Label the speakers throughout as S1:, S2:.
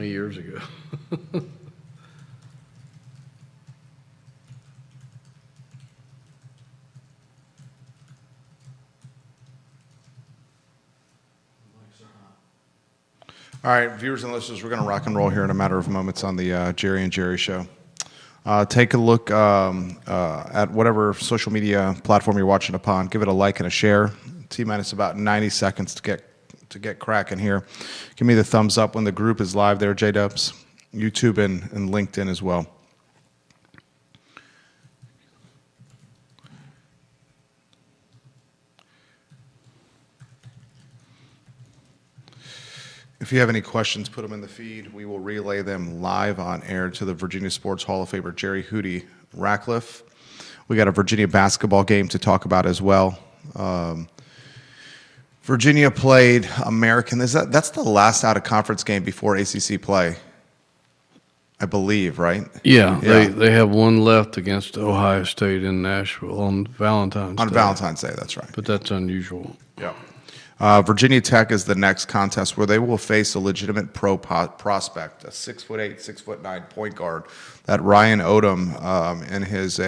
S1: Years ago.
S2: All right, viewers and listeners, we're going to rock and roll here in a matter of moments on the Jerry and Jerry Show. Take a look at whatever social media platform you're watching upon. Give it a like and a share. T-minus about 90 seconds to get cracking here. Give me the thumbs up when the group is live there, J-Dubs. YouTube and LinkedIn as well. If you have any questions, put them in the feed. We will relay them live on air to the Virginia Sports Hall of Famer Jerry Hootie Ratcliffe. We got a Virginia basketball game to talk about as well. Virginia played American. That's the last out-of-conference game before ACC play, I believe, right?
S1: Yeah. They have one left against Ohio State in Nashville on Valentine's Day.
S2: On Valentine's Day, that's right.
S1: But that's unusual.
S2: Yeah. Virginia Tech is the next contest where they will face a legitimate prospect, a 6'8", 6'9" point guard that Ryan Odom in his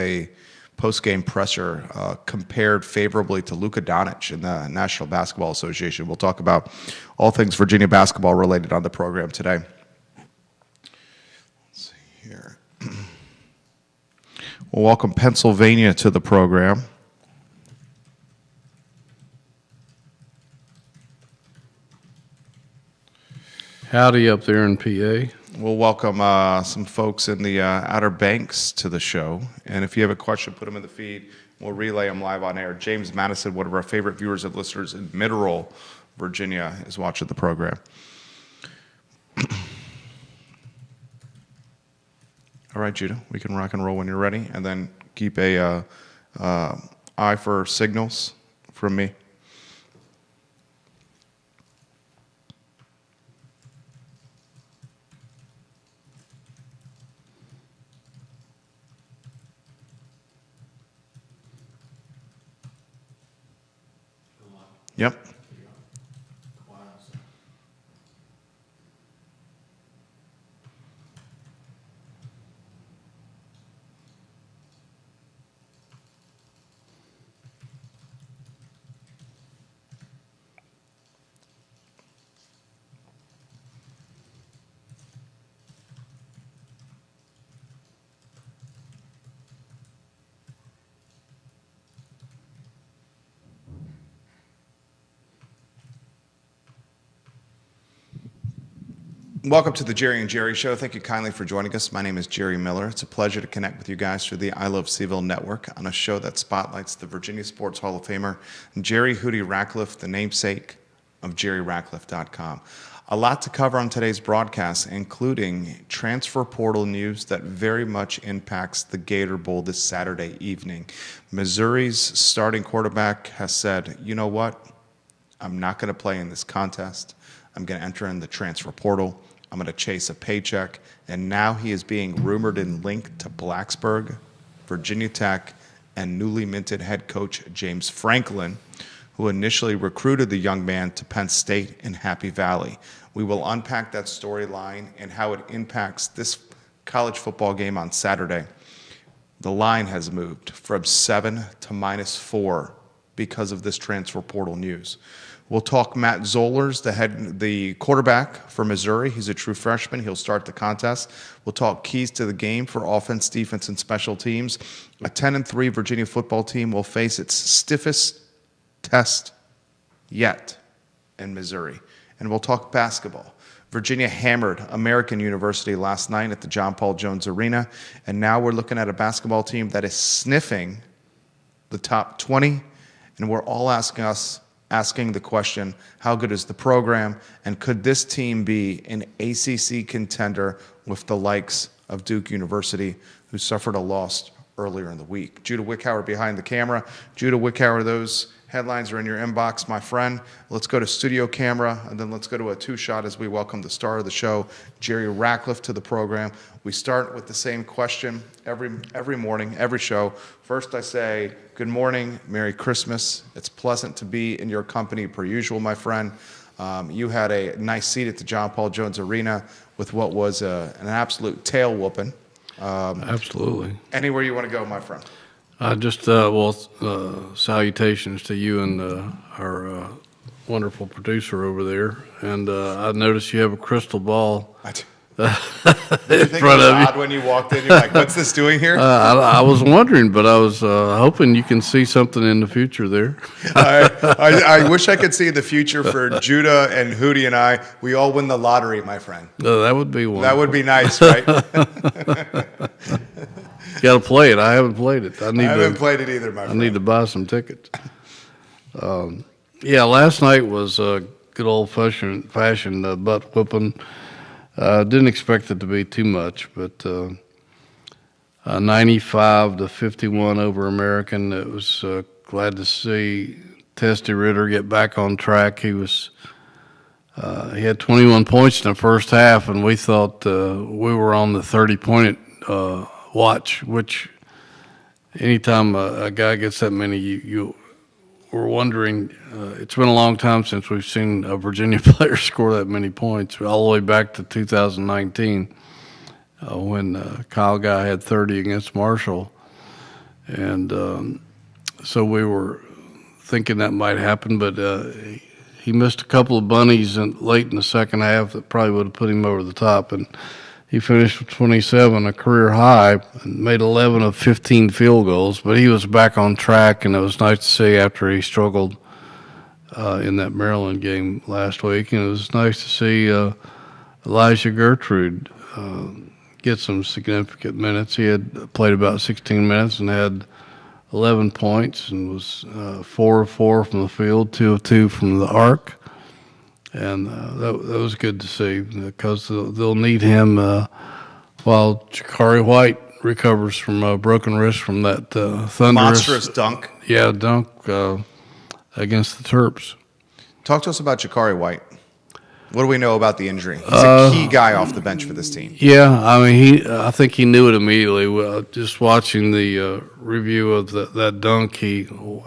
S2: post-game presser compared favorably to Luka Doncic in the National Basketball Association. We'll talk about all things Virginia basketball related on the program today. Let's see here. We'll welcome Pennsylvania to the program.
S1: Howdy up there in PA.
S2: We'll welcome some folks in the Outer Banks to the show. And if you have a question, put them in the feed. We'll relay them live on air. James Madison, one of our favorite viewers and listeners in Mineral, Virginia, is watching the program. All right, Judah, we can rock and roll when you're ready. And then keep a eye for signals from me. Yep. Welcome to the Jerry and Jerry Show. Thank you kindly for joining us. My name is Jerry Miller. It's a pleasure to connect with you guys through the I Love CVille network on a show that spotlights the Virginia Sports Hall of Famer, Jerry Hootie Ratcliffe, the namesake of JerryRatcliffe.com. A lot to cover on today's broadcast, including transfer portal news that very much impacts the Gator Bowl this Saturday evening. Missouri's starting quarterback has said, you know what? I'm not going to play in this contest. I'm going to enter in the transfer portal. I'm going to chase a paycheck. And now he is being rumored and linked to Blacksburg, Virginia Tech, and newly minted head coach James Franklin, who initially recruited the young man to Penn State in Happy Valley. We will unpack that storyline and how it impacts this college football game on Saturday. The line has moved from 7 to -4 because of this transfer portal news. We'll talk Matt Zollers, the quarterback for Missouri. He's a true freshman. He'll start the contest. We'll talk keys to the game for offense, defense, and special teams. A 10-3 Virginia football team will face its stiffest test yet in Missouri. And we'll talk basketball. Virginia hammered American University last night at the John Paul Jones Arena. And now we're looking at a basketball team that is sniffing the top 20. And we're all asking the question, how good is the program, and could this team be an ACC contender with the likes of Duke University, who suffered a loss earlier in the week? Judah Wickhauer behind the camera. Judah Wickhauer, those headlines are in your inbox, my friend. Let's go to studio camera, and then let's go to a two-shot as we welcome the star of the show, Jerry Ratcliffe, to the program. We start with the same question every morning, every show. First, I say, good morning, Merry Christmas. It's pleasant to be in your company per usual, my friend. You had a nice seat at the John Paul Jones Arena with what was an absolute tail whooping.
S1: Absolutely.
S2: Anywhere you want to go, my friend.
S1: Salutations to you and our wonderful producer over there. And I noticed you have a crystal ball
S2: Did you think it was odd when you walked in? You're like, what's this doing here?
S1: I was wondering, but I was hoping you can see something in the future there.
S2: I wish I could see the future for Judah and Hootie and I. We all win the lottery, my friend.
S1: That would be one.
S2: That would be nice, right?
S1: Got to play it. I haven't played it. I
S2: haven't played it either, my friend.
S1: I need to buy some tickets. Last night was a good old-fashioned butt whooping. Didn't expect it to be too much, but 95-51 over American. It was glad to see Testy Ritter get back on track. He had 21 points in the first half, and we thought we were on the 30-point watch, which anytime a guy gets that many, you were wondering. It's been a long time since we've seen a Virginia player score that many points, all the way back to 2019 when Kyle Guy had 30 against Marshall. And so we were thinking that might happen, but he missed a couple of bunnies late in the second half that probably would have put him over the top. And he finished with 27, a career high, and made 11 of 15 field goals. But he was back on track, and it was nice to see after he struggled in that Maryland game last week. And it was nice to see Elijah Gertrude get some significant minutes. He had played about 16 minutes and had 11 points and was 4 of 4 from the field, 2 of 2 from the arc. And that was good to see because they'll need him while Jakari White recovers from a broken wrist from that thunderous
S2: monstrous dunk.
S1: Yeah, dunk against the Terps.
S2: Talk to us about Jakari White. What do we know about the injury? He's a key guy off the bench for this team.
S1: Yeah, I mean, I think he knew it immediately. Just watching the review of that dunk,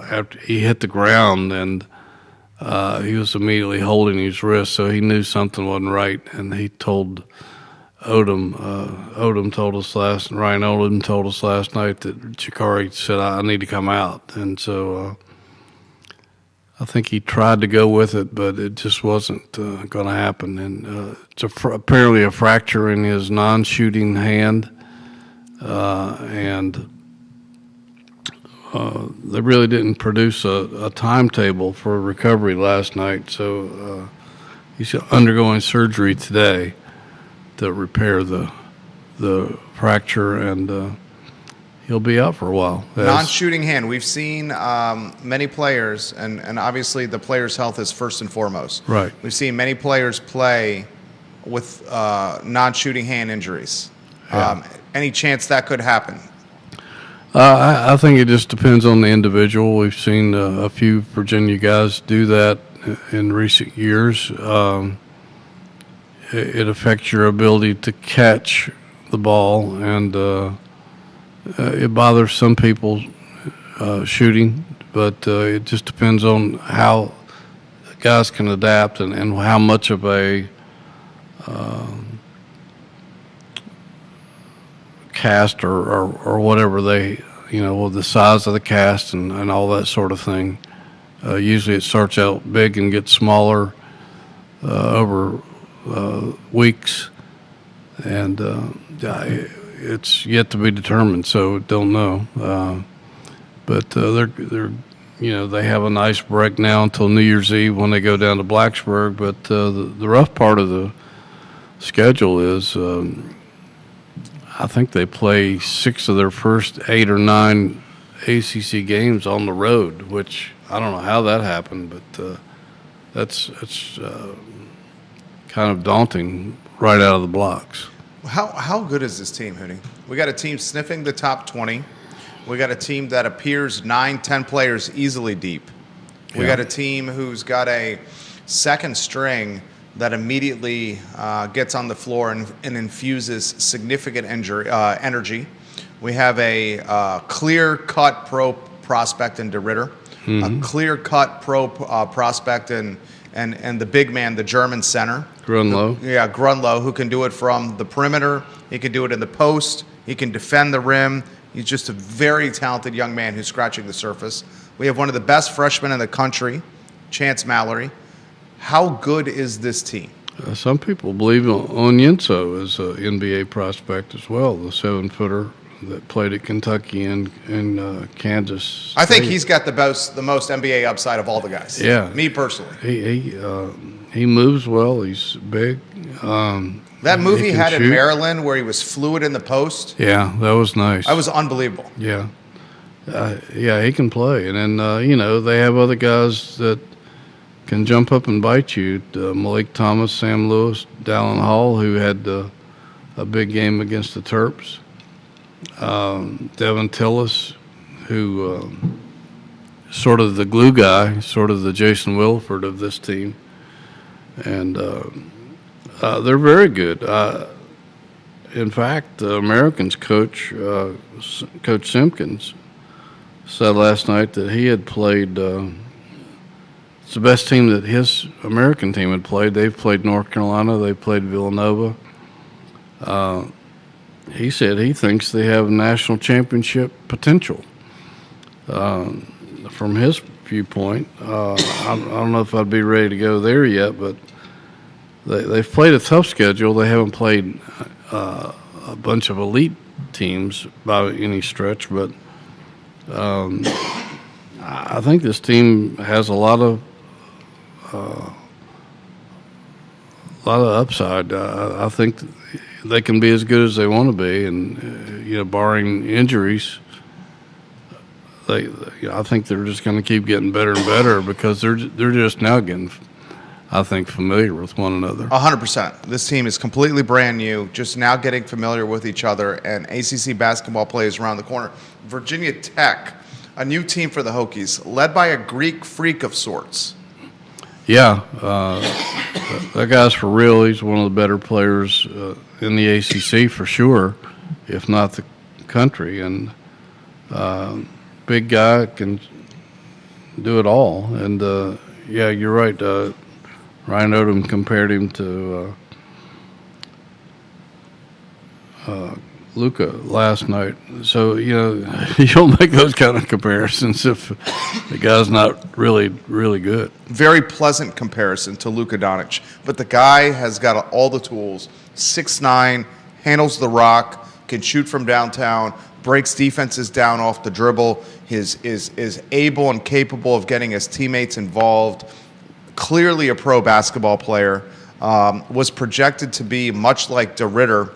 S1: after he hit the ground and he was immediately holding his wrist, so he knew something wasn't right, and he told Odom. Ryan Odom told us last night that Jakari said, "I need to come out," and so I think he tried to go with it, but it just wasn't going to happen. And it's apparently a fracture in his non-shooting hand, and they really didn't produce a timetable for recovery last night, so he's undergoing surgery today to repair the fracture, and he'll be out for a while.
S2: Non-shooting hand. We've seen many players, and obviously the player's health is first and foremost.
S1: Right.
S2: We've seen many players play with non-shooting hand injuries.
S1: Yeah.
S2: Any chance that could happen?
S1: I think it just depends on the individual. We've seen a few Virginia guys do that in recent years. It affects your ability to catch the ball, and it bothers some people shooting, but it just depends on how guys can adapt and how much of a cast or whatever they, the size of the cast and all that sort of thing. Usually it starts out big and gets smaller over weeks, and it's yet to be determined, so don't know. But they have a nice break now until New Year's Eve when they go down to Blacksburg. But the rough part of the schedule is I think they play 6 of their first 8 or 9 ACC games on the road, which I don't know how that happened, but that's kind of daunting right out of the blocks.
S2: How good is this team, Hootie? We got a team sniffing the top 20. We got a team that appears 9-10 players easily deep. We got a team who's got a second string that immediately gets on the floor and infuses significant energy. We have a clear-cut pro prospect in DeRitter, a clear-cut pro prospect in and the big man, the German center.
S1: Grunlow.
S2: Yeah, Grunlow, who can do it from the perimeter. He can do it in the post. He can defend the rim. He's just a very talented young man who's scratching the surface. We have one of the best freshmen in the country, Chance Mallory. How good is this team?
S1: Some people believe Onyenso is an NBA prospect as well, the 7-footer that played at Kentucky and Kansas.
S2: I think
S1: State.
S2: he's got the most NBA upside of all the guys.
S1: Yeah.
S2: Me personally.
S1: He moves well. He's big.
S2: That move he had in Maryland where he was fluid in the post.
S1: Yeah, that was nice.
S2: That was unbelievable.
S1: Yeah. Yeah, he can play. And then, they have other guys that can jump up and bite you. Malik Thomas, Sam Lewis, Dallin Hall, who had a big game against the Terps. Devin Tillis, who sort of the glue guy, sort of the Jason Wilford of this team. And they're very good. In fact, the Americans coach, Coach Simpkins, said last night that he had played it's the best team that his American team had played. They've played North Carolina. They played Villanova. He said he thinks they have national championship potential. From his viewpoint, I don't know if I'd be ready to go there yet, but they've played a tough schedule. They haven't played a bunch of elite teams by any stretch, but I think this team has a lot of upside. I think they can be as good as they want to be, and barring injuries, I think they're just going to keep getting better and better because they're just now getting, I think, familiar with one another.
S2: 100%. This team is completely brand new, just now getting familiar with each other, and ACC basketball play is around the corner. Virginia Tech, a new team for the Hokies, led by a Greek freak of sorts.
S1: Yeah, that guy's for real. He's one of the better players in the ACC for sure, if not the country. And big guy, can do it all. And yeah, you're right. Ryan Odom compared him to Luka last night. So, you don't make those kind of comparisons if the guy's not really, really good.
S2: Very pleasant comparison to Luka Doncic. But the guy has got all the tools. 6'9", handles the rock, can shoot from downtown, breaks defenses down off the dribble, is able and capable of getting his teammates involved. Clearly a pro basketball player. Was projected to be, much like DeRitter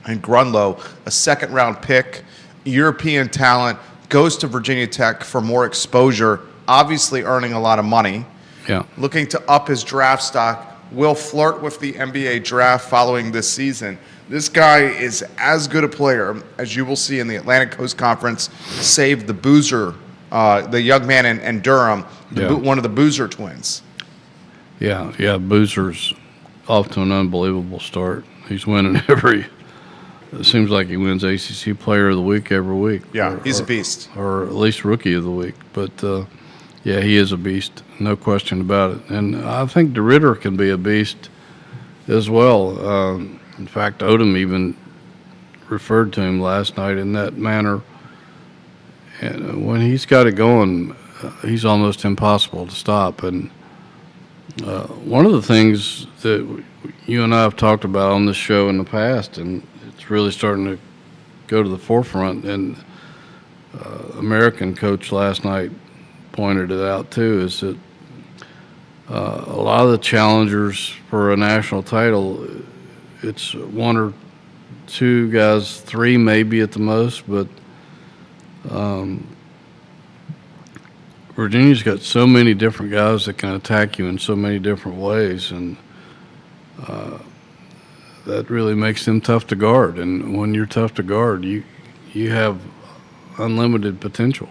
S2: and Grunlow, a second-round pick, European talent, goes to Virginia Tech for more exposure, obviously earning a lot of money.
S1: Yeah.
S2: Looking to up his draft stock, will flirt with the NBA draft following this season. This guy is as good a player as you will see in the Atlantic Coast Conference, save the Boozer, the young man in Durham, one of the Boozer twins.
S1: Yeah, Boozer's off to an unbelievable start. He's winning it seems like he wins ACC Player of the Week every week.
S2: Yeah, he's a beast.
S1: Or at least Rookie of the Week. But, yeah, he is a beast, no question about it. And I think DeRitter can be a beast as well. In fact, Odom even referred to him last night in that manner. And when he's got it going, he's almost impossible to stop. And one of the things that you and I have talked about on this show in the past, and it's really starting to go to the forefront, and American coach last night pointed it out too, is that a lot of the challengers for a national title, it's one or two guys, three maybe at the most, but Virginia's got so many different guys that can attack you in so many different ways, and that really makes them tough to guard. And when you're tough to guard, you have unlimited potential.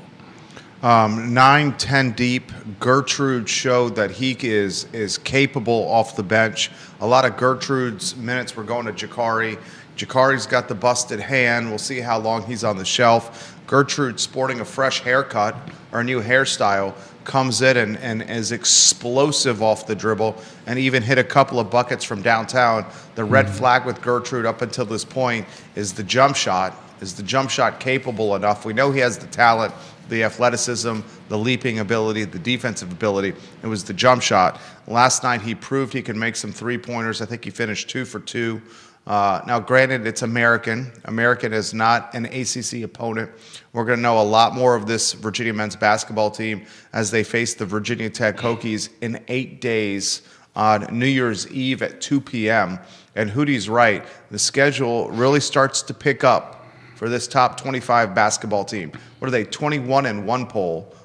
S2: 9-10 deep. Gertrude showed that he is capable off the bench. A lot of Gertrude's minutes were going to Jakari. Jakari's got the busted hand. We'll see how long he's on the shelf. Gertrude, sporting a fresh haircut or a new hairstyle, comes in and is explosive off the dribble and even hit a couple of buckets from downtown. The red flag with Gertrude up until this point is the jump shot. Is the jump shot capable enough? We know he has the talent, the athleticism, the leaping ability, the defensive ability. It was the jump shot. Last night he proved he could make some three-pointers. I think he finished 2 for 2. Now, granted, it's American. American is not an ACC opponent. We're going to know a lot more of this Virginia men's basketball team as they face the Virginia Tech Hokies in 8 days on New Year's Eve at 2 p.m. And Hootie's right. The schedule really starts to pick up for this top 25 basketball team. What are they, 21-1 poll,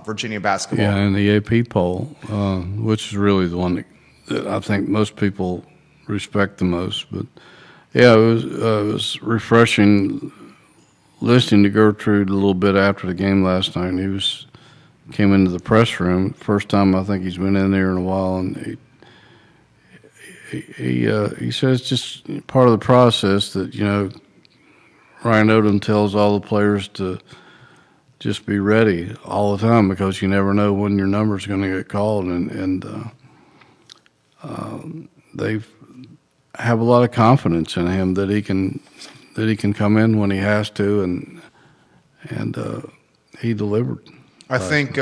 S2: Virginia basketball?
S1: Yeah, in the AP poll, which is really the one that I think most people respect the most. But yeah, it was refreshing listening to Gertrude a little bit after the game last night. He came into the press room, first time I think he's been in there in a while, and he says it's just part of the process that, you know, Ryan Odom tells all the players to just be ready all the time because you never know when your number's going to get called, and they have a lot of confidence in him that he can come in when he has to, and he delivered.
S2: I think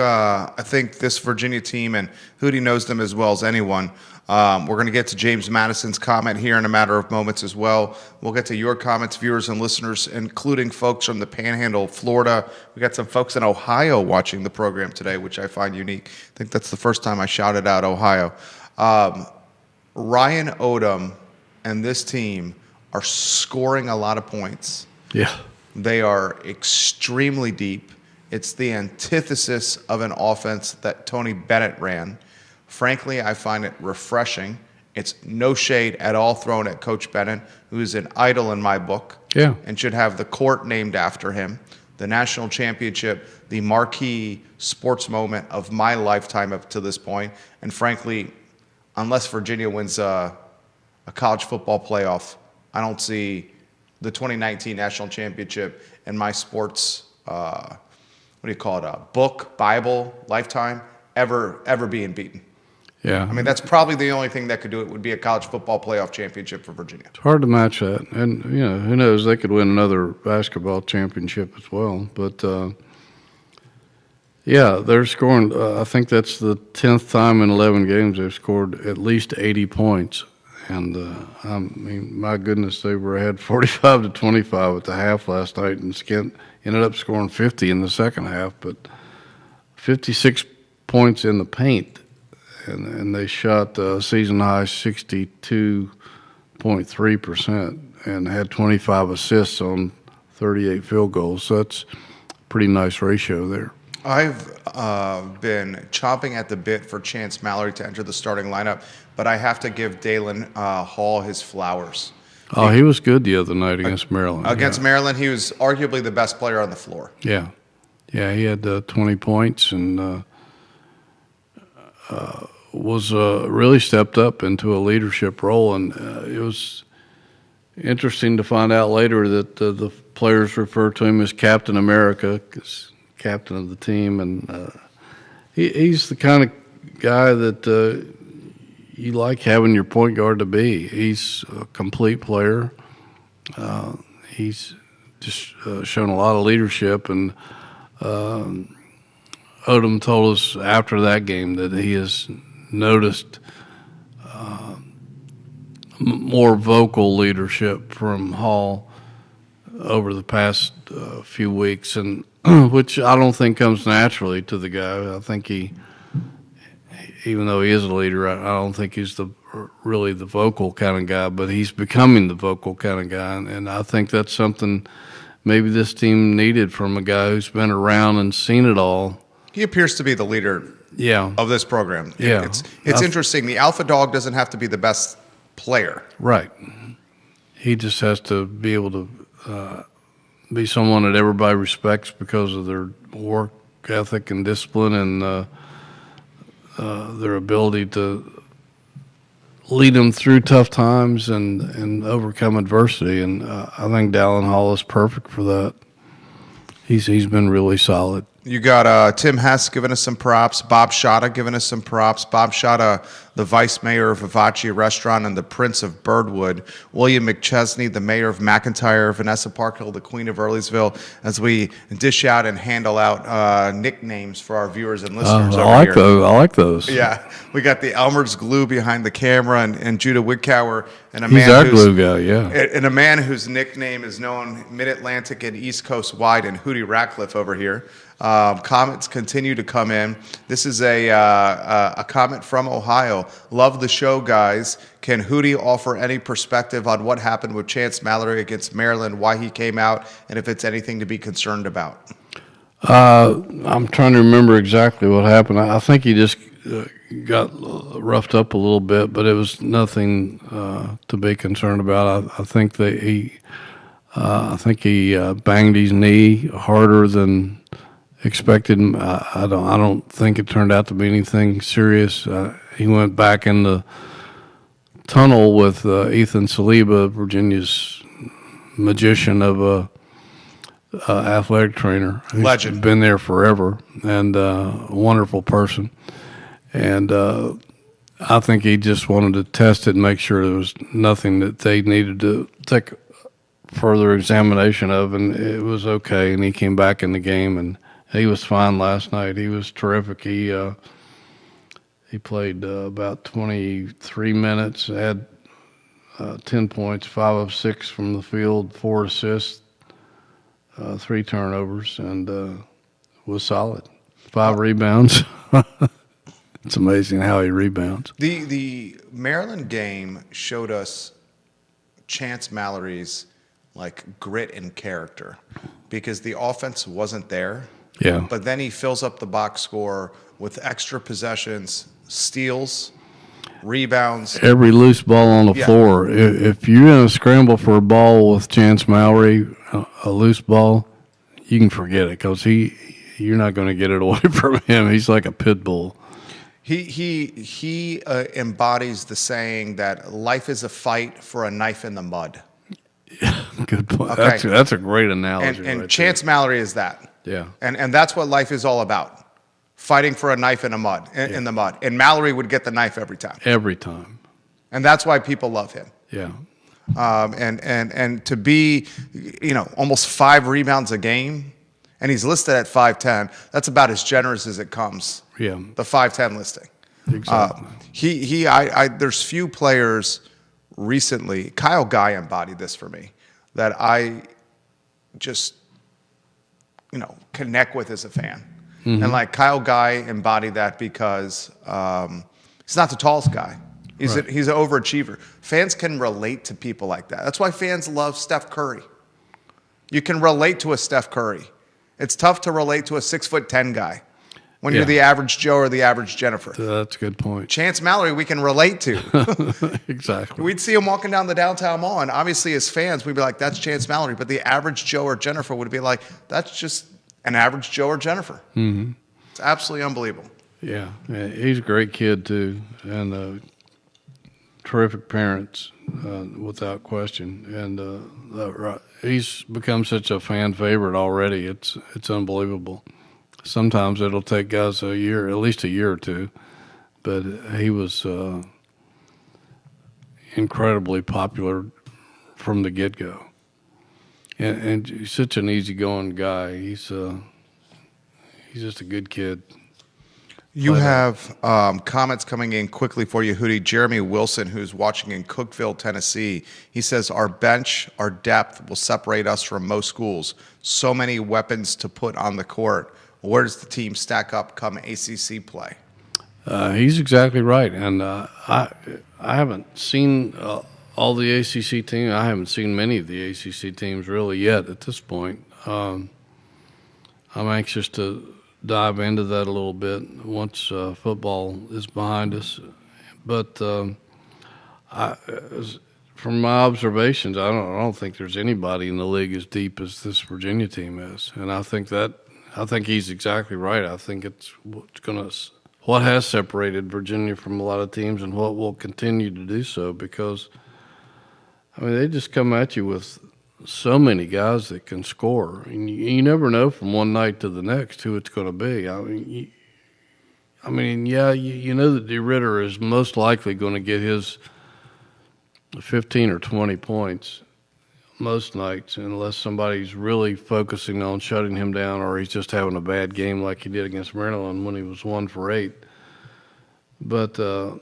S2: this Virginia team, and Hootie knows them as well as anyone. We're going to get to James Madison's comment here in a matter of moments as well. We'll get to your comments, viewers and listeners, including folks from the Panhandle of Florida. We got some folks in Ohio watching the program today, which I find unique. I think that's the first time I shouted out Ohio. Ryan Odom and this team are scoring a lot of points.
S1: Yeah.
S2: They are extremely deep. It's the antithesis of an offense that Tony Bennett ran. Frankly, I find it refreshing. It's no shade at all thrown at Coach Bennett, who is an idol in my book, and should have the court named after him. The national championship, the marquee sports moment of my lifetime up to this point. And frankly, unless Virginia wins a college football playoff, I don't see the 2019 national championship in my sports, book, Bible, lifetime, ever being beaten.
S1: Yeah.
S2: I mean, that's probably the only thing that could do it would be a college football playoff championship for Virginia.
S1: It's hard to match that. And, you know, who knows, they could win another basketball championship as well. But, yeah, they're scoring. I think that's the 10th time in 11 games they've scored at least 80 points. And, I mean, my goodness, they were ahead 45-25 at the half last night, and Skint ended up scoring 50 in the second half. But 56 points in the paint, and they shot season high 62.3% and had 25 assists on 38 field goals. So that's a pretty nice ratio there.
S2: I've been chomping at the bit for Chance Mallory to enter the starting lineup, but I have to give Dalen Hall his flowers.
S1: Oh, he was good the other night against Maryland.
S2: Against Maryland, he was arguably the best player on the floor.
S1: Yeah. Yeah, he had 20 points and was really stepped up into a leadership role. And it was interesting to find out later that the players refer to him as Captain America, 'cause captain of the team. And he's the kind of guy that you like having your point guard to be. He's a complete player. He's just shown a lot of leadership, and Odom told us after that game that he has noticed more vocal leadership from Hall over the past few weeks, and which I don't think comes naturally to the guy. I think even though he is a leader, I don't think he's really the vocal kind of guy, but he's becoming the vocal kind of guy, and I think that's something maybe this team needed from a guy who's been around and seen it all.
S2: He appears to be the leader of this program.
S1: Yeah.
S2: It's interesting. The alpha dog doesn't have to be the best player.
S1: Right. He just has to be able to be someone that everybody respects because of their work ethic and discipline, and their ability to lead them through tough times and overcome adversity. And I think Dallin Hall is perfect for that. He's been really solid.
S2: You got Tim Hess giving us some props, Bob Shada giving us some props. Bob Shada, the vice mayor of Vivace Restaurant and the Prince of Birdwood. William McChesney, the mayor of McIntyre. Vanessa Parkhill, the Queen of Earlysville, as we dish out and handle out nicknames for our viewers and listeners.
S1: I
S2: over
S1: like
S2: here.
S1: those. I like those.
S2: Yeah, we got the Elmer's glue behind the camera, and Judah Wickower, and a
S1: He's
S2: man
S1: our
S2: who's
S1: glue guy. Yeah.
S2: and a man whose nickname is known Mid-Atlantic and East Coast wide, and Hootie Ratcliffe over here. Comments continue to come in. This is a comment from Ohio. Love the show, guys. Can Hootie offer any perspective on what happened with Chance Mallory against Maryland, why he came out, and if it's anything to be concerned about?
S1: I'm trying to remember exactly what happened. I think he just got roughed up a little bit, but it was nothing to be concerned about. I think that he banged his knee harder than expected. I don't think it turned out to be anything serious. He went back in the tunnel with Ethan Saliba, Virginia's magician of a athletic trainer. He's
S2: Legend.
S1: been there forever, and a wonderful person. And I think he just wanted to test it and make sure there was nothing that they needed to take further examination of, and it was okay. And he came back in the game, and he was fine last night. He was terrific. He played about 23 minutes, had 10 points, 5 of 6 from the field, 4 assists, 3 turnovers, and was solid. 5 rebounds. It's amazing how he rebounds.
S2: The Maryland game showed us Chance Mallory's grit and character, because the offense wasn't there.
S1: Yeah.
S2: But then he fills up the box score with extra possessions, steals, rebounds.
S1: Every loose ball on the floor. If you're in a scramble for a ball with Chance Mallory, a loose ball, you can forget it, because you're not going to get it away from him. He's like a pit bull.
S2: He embodies the saying that life is a fight for a knife in the mud.
S1: Yeah, good point.
S2: Okay.
S1: That's a great analogy.
S2: And
S1: right
S2: Chance Mallory is that.
S1: Yeah.
S2: And that's what life is all about. Fighting for a knife in the mud. And Mallory would get the knife every time.
S1: Every time.
S2: And that's why people love him.
S1: Yeah.
S2: And to be, almost 5 rebounds a game, and he's listed at 5'10", that's about as generous as it comes.
S1: Yeah.
S2: The 5'10" listing.
S1: Exactly.
S2: There's few players recently, Kyle Guy embodied this for me, that I just, connect with as a fan. Mm-hmm. And Kyle Guy embodied that because he's not the tallest guy. He's an overachiever. Fans can relate to people like that. That's why fans love Steph Curry. You can relate to a Steph Curry. It's tough to relate to a 6'10" guy when you're the average Joe or the average Jennifer.
S1: That's a good point.
S2: Chance Mallory, we can relate to.
S1: Exactly.
S2: We'd see him walking down the downtown mall, and obviously as fans, we'd be like, that's Chance Mallory. But the average Joe or Jennifer would be like, that's just an average Joe or Jennifer.
S1: Mm-hmm.
S2: It's absolutely unbelievable.
S1: Yeah. He's a great kid, too, and terrific parents, without question. And he's become such a fan favorite already. It's unbelievable. Sometimes it'll take guys at least a year or two, but he was incredibly popular from the get-go. And he's such an easygoing guy. He's just a good kid.
S2: You have comments coming in quickly for you, Hootie. Jeremy Wilson, who's watching in Cookeville, Tennessee, he says, our bench, our depth will separate us from most schools. So many weapons to put on the court. Where does the team stack up come ACC play?
S1: He's exactly right. And I haven't seen all the ACC teams. I haven't seen many of the ACC teams really yet at this point. I'm anxious to dive into that a little bit once football is behind us. But from my observations, I don't think there's anybody in the league as deep as this Virginia team is, and I think I think he's exactly right. I think it's what has separated Virginia from a lot of teams and what will continue to do so, because, I mean, they just come at you with so many guys that can score, and you never know from one night to the next who it's going to be. You know that DeRitter is most likely going to get his 15 or 20 points most nights, unless somebody's really focusing on shutting him down, or he's just having a bad game like he did against Maryland when he was 1 for 8. But the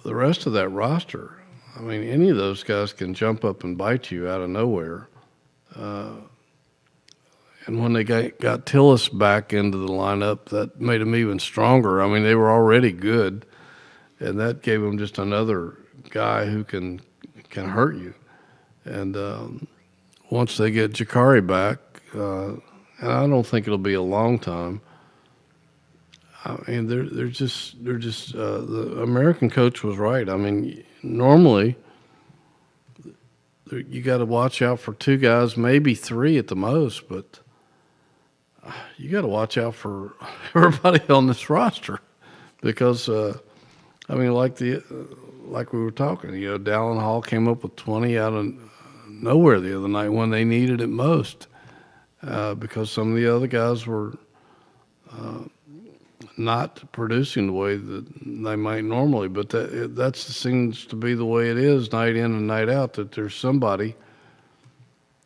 S1: rest of that roster, I mean, any of those guys can jump up and bite you out of nowhere. And when they got Tillis back into the lineup, that made them even stronger. I mean, they were already good, and that gave them just another guy who can hurt you. And once they get Jakari back, and I don't think it'll be a long time. I mean, they're just the American coach was right. I mean, normally you got to watch out for 2 guys, maybe 3 at the most, but you got to watch out for everybody on this roster, because I mean, like we were talking, you know, Dallin Hall came up with 20 out of nowhere the other night when they needed it most, because some of the other guys were not producing the way that they might normally. But that seems to be the way it is night in and night out, that there's somebody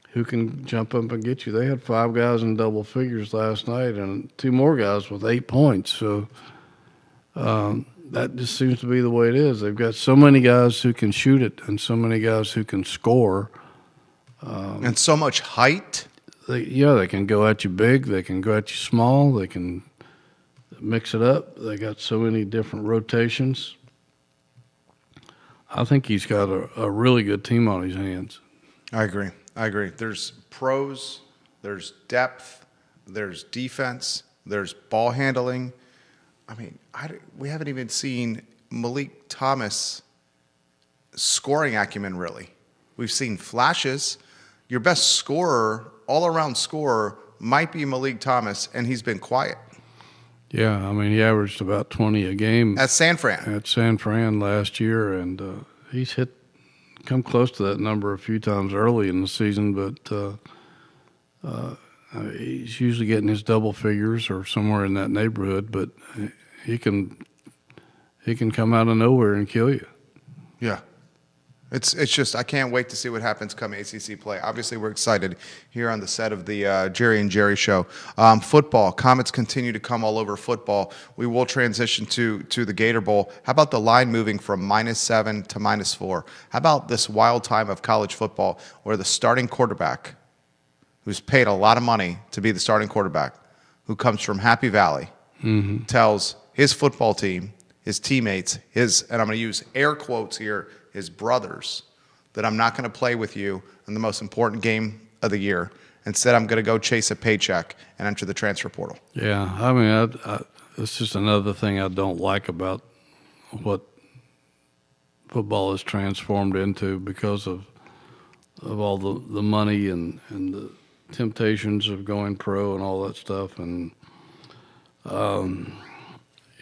S1: who can jump up and get you. They had 5 guys in double figures last night and 2 more guys with 8 points. So that just seems to be the way it is. They've got so many guys who can shoot it and so many guys who can score.
S2: And so much height.
S1: They can go at you big. They can go at you small. They can mix it up. They got so many different rotations. I think he's got a really good team on his hands.
S2: I agree. There's pros, there's depth, there's defense, there's ball handling. I mean, we haven't even seen Malik Thomas scoring acumen, really. We've seen flashes. Your best scorer, all-around scorer, might be Malik Thomas, and he's been quiet.
S1: Yeah, I mean, he averaged about 20 a game.
S2: At San Fran.
S1: At San Fran last year, and he's come close to that number a few times early in the season, but he's usually getting his double figures or somewhere in that neighborhood, but he can come out of nowhere and kill you.
S2: Yeah. It's just, I can't wait to see what happens come ACC play. Obviously, we're excited here on the set of the Jerry and Jerry show. Football, comments continue to come all over football. We will transition to the Gator Bowl. How about the line moving from -7 to -4? How about this wild time of college football where the starting quarterback, who's paid a lot of money to be the starting quarterback, who comes from Happy Valley, tells his football team, his teammates, and I'm going to use air quotes here, his brothers, that I'm not going to play with you in the most important game of the year. Instead, I'm going to go chase a paycheck and enter the transfer portal.
S1: Yeah, I mean, it's just another thing I don't like about what football is transformed into because of all the money and the temptations of going pro and all that stuff. And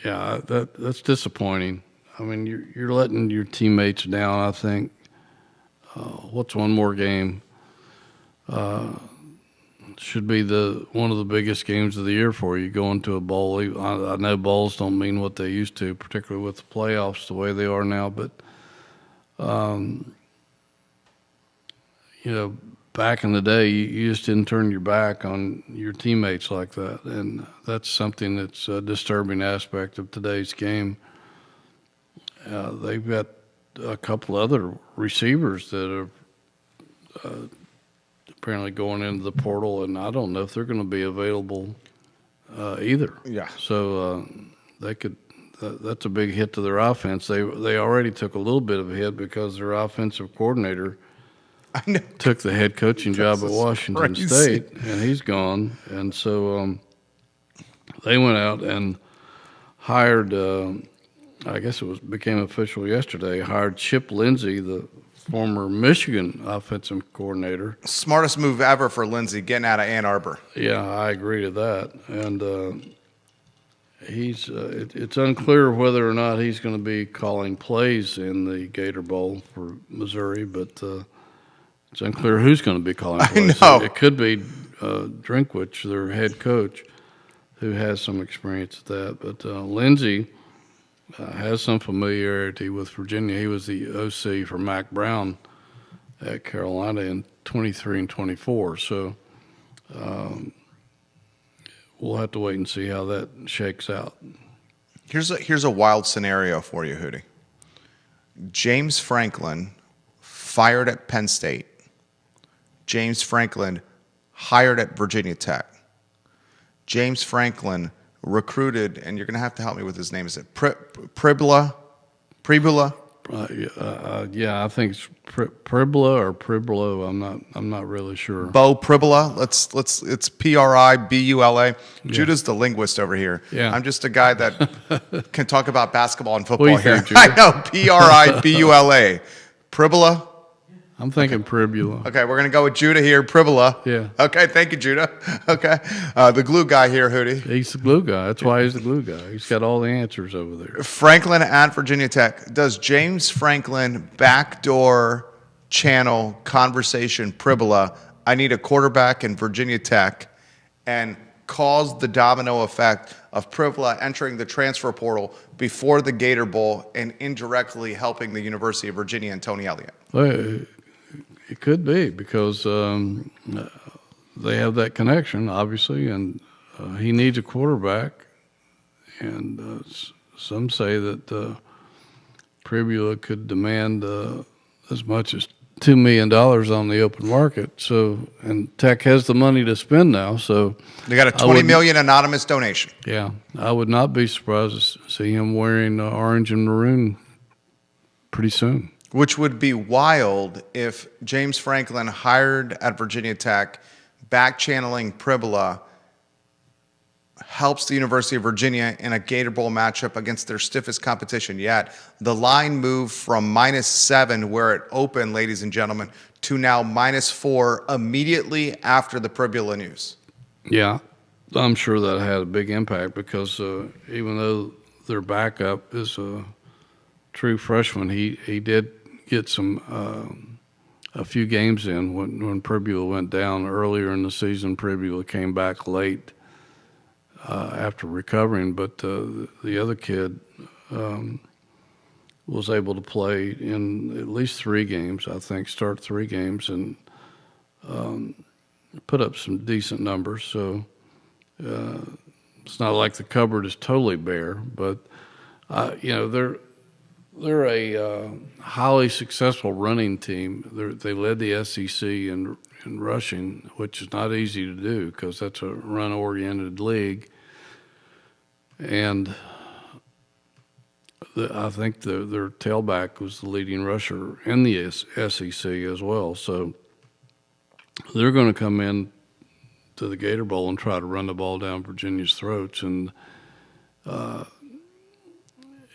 S1: yeah, that's disappointing. I mean, you're letting your teammates down, I think. What's one more game? Should be one of the biggest games of the year for you, going to a bowl. I know bowls don't mean what they used to, particularly with the playoffs the way they are now. But, back in the day, you just didn't turn your back on your teammates like that. And that's something that's a disturbing aspect of today's game. They've got a couple other receivers that are apparently going into the portal, and I don't know if they're going to be available either.
S2: Yeah.
S1: So they could. That's a big hit to their offense. They already took a little bit of a hit because their offensive coordinator took the head coaching job at Washington State, and he's gone. And so they went out and hired. I guess became official yesterday, hired Chip Lindsey, the former Michigan offensive coordinator.
S2: Smartest move ever for Lindsey, getting out of Ann Arbor.
S1: Yeah, I agree to that. And it's unclear whether or not he's going to be calling plays in the Gator Bowl for Missouri, but it's unclear who's going to be calling plays.
S2: I know.
S1: It could be Drinkwitz, their head coach, who has some experience at that. But Lindsey has some familiarity with Virginia. He was the OC for Mac Brown at Carolina in 23 and 24. So we'll have to wait and see how that shakes out.
S2: Here's a wild scenario for you, Hootie. James Franklin fired at Penn State. James Franklin hired at Virginia Tech. James Franklin recruited, and you're going to have to help me with his name. Is it Pribula?
S1: Yeah, I think it's Pribula or Priblo. I'm not really sure.
S2: Bo Pribula. It's Pribula. Judah's the linguist over here.
S1: Yeah.
S2: I'm just a guy that can talk about basketball and football
S1: What do you
S2: here.
S1: think, Judah?
S2: I know Pribula. Pribula.
S1: I'm thinking Pribula.
S2: Okay, we're going to go with Judah here. Pribula.
S1: Yeah.
S2: Okay, thank you, Judah. Okay. The glue guy here, Hootie.
S1: He's the glue guy. That's why he's the glue guy. He's got all the answers over there.
S2: Franklin at Virginia Tech. Does James Franklin backdoor channel conversation Pribula, I need a quarterback in Virginia Tech, and cause the domino effect of Pribula entering the transfer portal before the Gator Bowl and indirectly helping the University of Virginia and Tony Elliott?
S1: Well, it could be because they have that connection, obviously, and he needs a quarterback. And some say that Pribula could demand as much as $2 million on the open market. So, and Tech has the money to spend now. So
S2: They got a $20 million anonymous donation.
S1: yeah, I would not be surprised to see him wearing orange and maroon pretty soon.
S2: Which would be wild if James Franklin hired at Virginia Tech, back-channeling Pribula, helps the University of Virginia in a Gator Bowl matchup against their stiffest competition yet. The line moved from -7, where it opened, ladies and gentlemen, to now -4 immediately after the Pribula news.
S1: Yeah, I'm sure that had a big impact because even though their backup is a true freshman, he did get some a few games in when Pribula went down earlier in the season. Pribula came back late after recovering, but the other kid was able to play in at least 3 games, I think, start 3 games and put up some decent numbers. So it's not like the cupboard is totally bare, but they're a highly successful running team. They led the SEC in rushing, which is not easy to do because that's a run-oriented league. And I think their tailback was the leading rusher in the SEC as well. So they're going to come in to the Gator Bowl and try to run the ball down Virginia's throats. And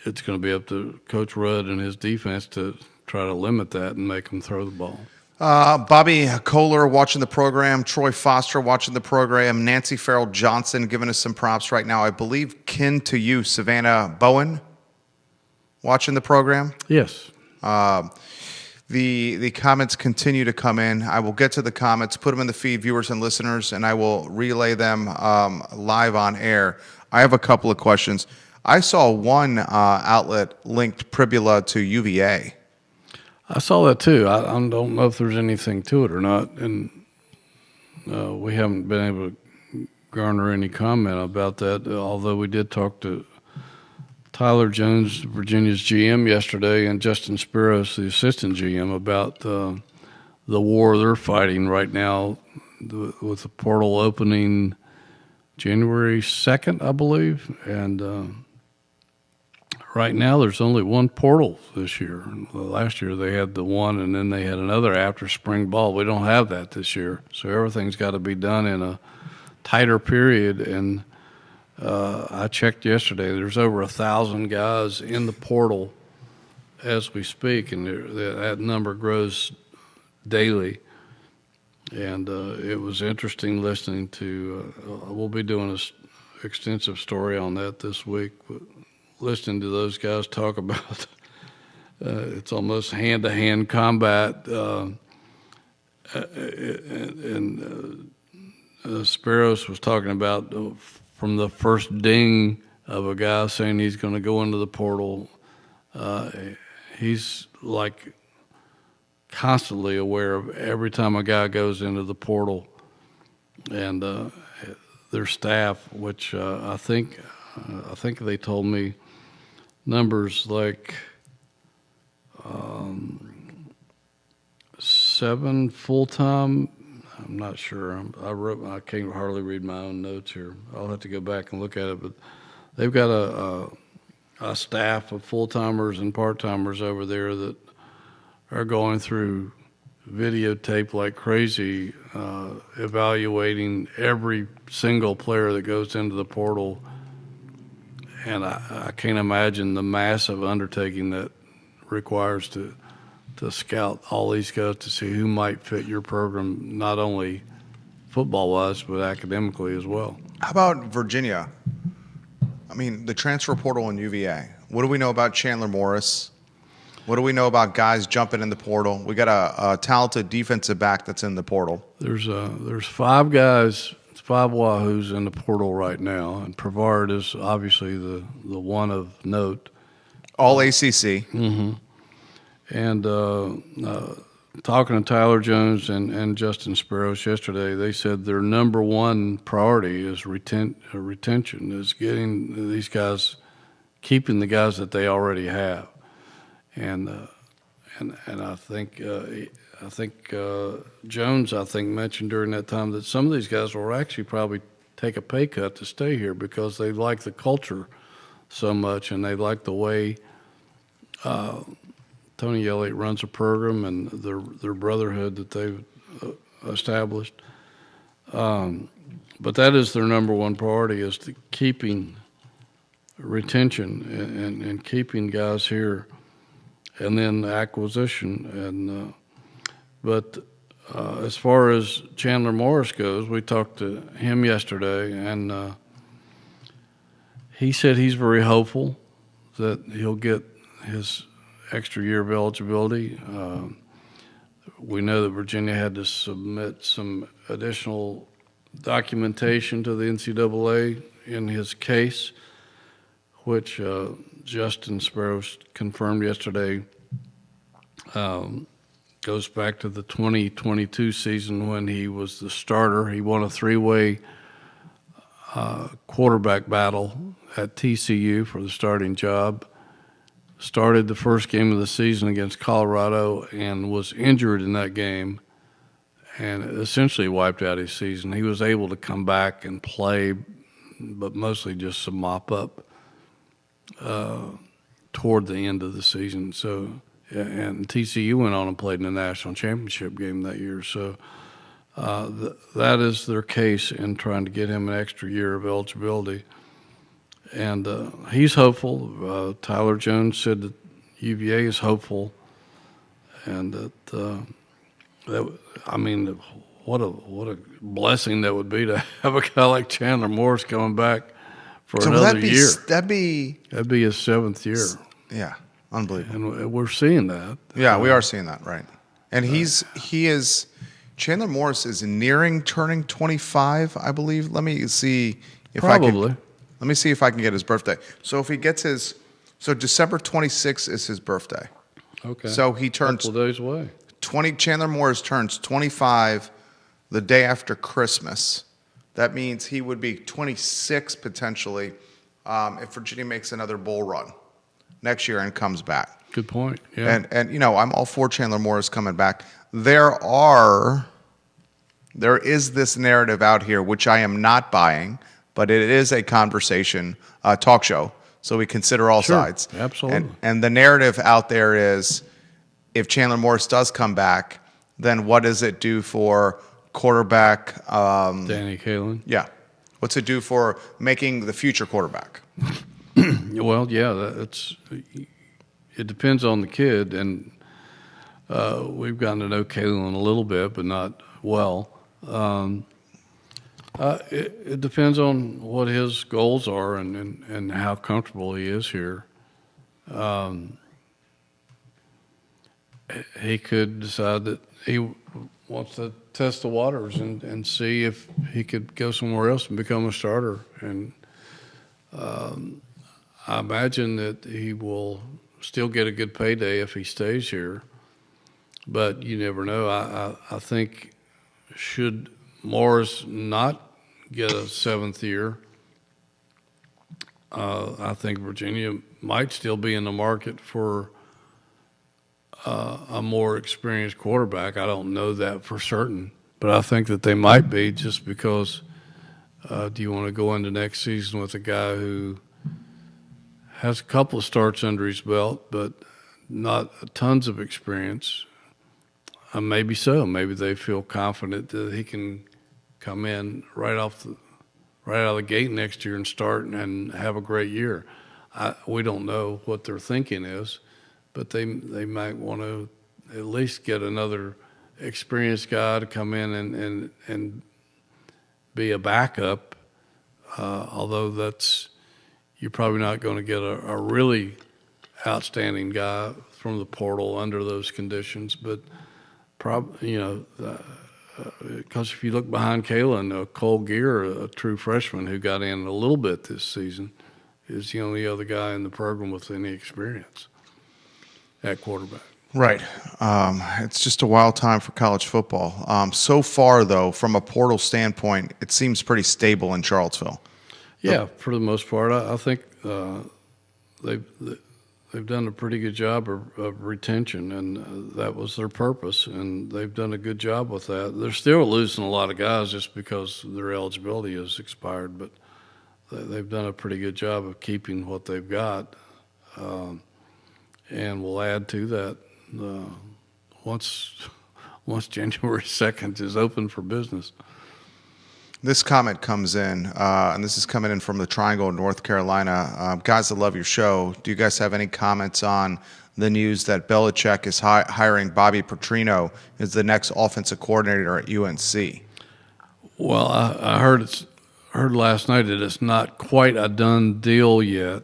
S1: it's going to be up to Coach Rudd and his defense to try to limit that and make them throw the ball.
S2: Bobby Kohler watching the program, Troy Foster watching the program, Nancy Farrell Johnson giving us some props right now. I believe kin to you, Savannah Bowen, watching the program.
S1: Yes.
S2: The comments continue to come in. I will get to the comments, put them in the feed, viewers and listeners, and I will relay them live on air. I have a couple of questions. I saw one outlet linked Pribula to UVA.
S1: I saw that too. I don't know if there's anything to it or not, and we haven't been able to garner any comment about that, although we did talk to Tyler Jones, Virginia's GM, yesterday, and Justin Spiros, the assistant GM, about the war they're fighting right now with the portal opening January 2nd, I believe, and right now there's only one portal this year. Last year they had the one, and then they had another after spring ball. We don't have that this year, so everything's got to be done in a tighter period. And I checked yesterday. There's over 1,000 guys in the portal as we speak, and that number grows daily. And it was interesting listening to. We'll be doing an extensive story on that this week. But listening to those guys talk about it's almost hand-to-hand combat, and Spiros was talking about from the first ding of a guy saying he's going to go into the portal. He's like constantly aware of every time a guy goes into the portal, and their staff, which I think they told me numbers like 7 full-time. I'm not sure. I can't hardly read my own notes here. I'll have to go back and look at it, but they've got a staff of full-timers and part-timers over there that are going through videotape like crazy, evaluating every single player that goes into the portal. And I can't imagine the massive undertaking that requires to scout all these guys to see who might fit your program, not only football-wise, but academically as well.
S2: How about Virginia? I mean, the transfer portal in UVA. What do we know about Chandler Morris? What do we know about guys jumping in the portal? We got a talented defensive back that's in the portal.
S1: There's 5 guys, 5 Wahoos in the portal right now, and Prevard is obviously the one of note.
S2: All ACC.
S1: Mm-hmm. And talking to Tyler Jones and Justin Spiros yesterday, they said their number one priority is retention, is getting these guys, keeping the guys that they already have. And I think Jones mentioned during that time that some of these guys will actually probably take a pay cut to stay here because they like the culture so much and they like the way Tony Elliott runs a program and their brotherhood that they've established. But that is their number one priority, is to keeping retention and keeping guys here, and then acquisition. And but as far as Chandler Morris goes, we talked to him yesterday, and he said he's very hopeful that he'll get his extra year of eligibility. We know that Virginia had to submit some additional documentation to the NCAA in his case, which Justin Spiros confirmed yesterday goes back to the 2022 season when he was the starter. He won a 3-way quarterback battle at TCU for the starting job. Started the first game of the season against Colorado and was injured in that game and essentially wiped out his season. He was able to come back and play, but mostly just to mop up toward the end of the season. So, and TCU went on and played in the national championship game that year. So that is their case in trying to get him an extra year of eligibility. And he's hopeful. Tyler Jones said that UVA is hopeful, and that I mean, what a blessing that would be to have a guy like Chandler Morris coming back for another year. That'd be his 7th year.
S2: Yeah, unbelievable.
S1: And we're seeing that.
S2: Yeah, we are seeing that, right? And Chandler Morris is nearing turning 25, I believe. Let me see if
S1: Probably.
S2: Let me see if I can get his birthday. So if he gets December 26th is his birthday.
S1: Okay.
S2: So he turns
S1: a couple days away.
S2: Chandler Morris turns 25 the day after Christmas. That means he would be 26 potentially if Virginia makes another bowl run next year and comes back.
S1: Good point. Yeah.
S2: And I'm all for Chandler Morris coming back. There is this narrative out here which I am not buying, but it is a conversation, talk show, so we consider all sides.
S1: Absolutely.
S2: And the narrative out there is, if Chandler Morris does come back, then what does it do for quarterback?
S1: Danny Kaelin.
S2: Yeah. What's it do for making the future quarterback?
S1: Well, yeah, it depends on the kid, and we've gotten to know Kalen a little bit, but not well. It depends on what his goals are and how comfortable he is here. He could decide that he wants to test the waters and see if he could go somewhere else and become a starter. And I imagine that he will still get a good payday if he stays here, but you never know. I think should Morris not get a seventh year, I think Virginia might still be in the market for a more experienced quarterback. I don't know that for certain, but I think that they might be, just because do you want to go into next season with a guy who has a couple of starts under his belt, but not tons of experience? Maybe so. Maybe they feel confident that he can come in right out of the gate next year and start and have a great year. We don't know what their thinking is, but they might want to at least get another experienced guy to come in and be a backup. Although you're probably not going to get a really outstanding guy from the portal under those conditions, but because if you look behind Kalen, Cole Gear, a true freshman who got in a little bit this season, is the only other guy in the program with any experience at quarterback.
S2: Right. It's just a wild time for college football. So far, though, from a portal standpoint, it seems pretty stable in Charlottesville.
S1: Yeah, for the most part. I think they've done a pretty good job of retention, and that was their purpose, and they've done a good job with that. They're still losing a lot of guys just because their eligibility has expired, but they've done a pretty good job of keeping what they've got, and we'll add to that once January 2nd is open for business.
S2: This comment comes in, and this is coming in from the Triangle in North Carolina. Guys, I love your show. Do you guys have any comments on the news that Belichick is hiring Bobby Petrino as the next offensive coordinator at UNC?
S1: Well, I heard last night that it's not quite a done deal yet.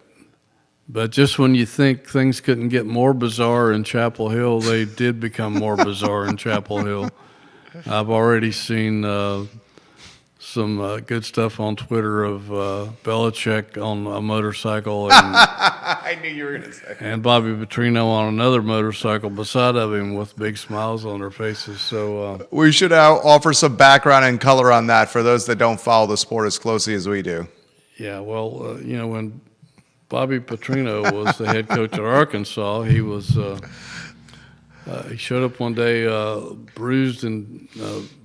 S1: But just when you think things couldn't get more bizarre in Chapel Hill, they did become more bizarre in Chapel Hill. I've already seen some good stuff on Twitter of Belichick on a motorcycle and
S2: I knew you were going to say.
S1: And Bobby Petrino on another motorcycle beside of him with big smiles on their faces. So
S2: we should offer some background and color on that for those that don't follow the sport as closely as we do.
S1: Yeah, well, when Bobby Petrino was the head coach at Arkansas, he showed up one day bruised and